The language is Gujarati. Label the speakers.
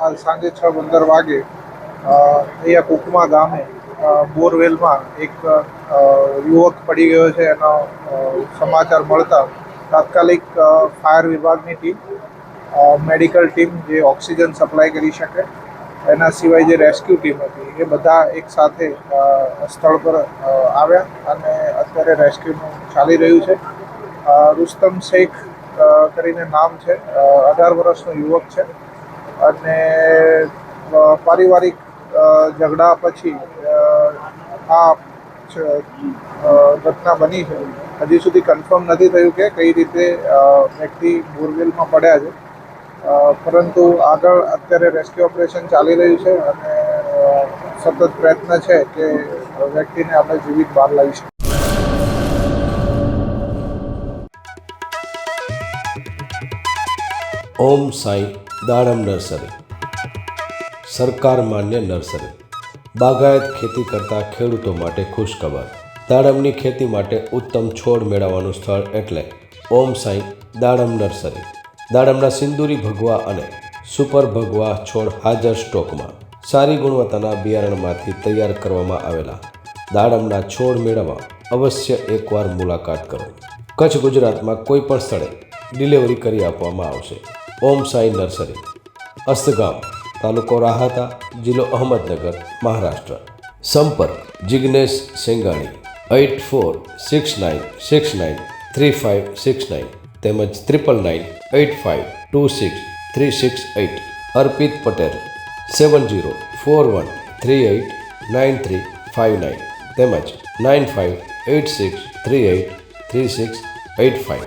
Speaker 1: આજ સાંજે 6:15 વાગે અહીંયા કુકમા ગામે બોરવેલમાં એક યુવક પડી ગયો છે એનો સમાચાર મળતા તાત્કાલિક ફાયર વિભાગની ટીમ, મેડિકલ ટીમ જે ઓક્સિજન સપ્લાય કરી શકે, એના સિવાય જે રેસ્ક્યુ ટીમ હતી એ બધા એક સાથે સ્થળ પર આવ્યા અને અત્યારે રેસ્ક્યુનું ચાલી રહ્યું છે. રુસ્તમ શેખ કરીને નામ છે, 18 વર્ષનો યુવક છે અને પારિવારિક ઝઘડા પછી આ ઘટના બની છે. હજી સુધી કન્ફર્મ નથી થયું કે કઈ રીતે વ્યક્તિ બોરવેલમાં પડ્યા છે, પરંતુ આગળ અત્યારે રેસ્ક્યુ ઓપરેશન ચાલી રહ્યું છે અને સતત પ્રયત્ન છે કે વ્યક્તિને આપણે જીવિત બહાર લાવી શકીએ.
Speaker 2: ઓમ સાંઈ દાડમ નર્સરી સરકાર માન્ય નર્સરી બાગાયત ખેતી કરતા ખેડૂતો માટે ખુશખબર. દાડમની ખેતી માટે ઉત્તમ છોડ મેળવવાનું સ્થળ એટલે ઓમ સાંઈ દાડમ નર્સરી. દાડમના સિંદૂરી ભગવા અને સુપર ભગવા છોડ હાજર સ્ટોકમાં. સારી ગુણવત્તાના બિયારણમાંથી તૈયાર કરવામાં આવેલા દાડમના છોડ મેળવવા અવશ્ય એકવાર મુલાકાત કરો. કચ્છ ગુજરાતમાં કોઈ પણ સ્થળે ડિલિવરી કરી આપવામાં આવશે. ઓમ સાંઈ નર્સરી, અસ્તગામ, તાલુકો રાહાતા, જિલ્લો અહમદનગર, મહારાષ્ટ્ર. સંપર્ક જિગ્નેશ સેંગાણી 8469693569 તેમજ 9998526368. અર્પિત પટેલ 7041389359 તેમજ 9586383685.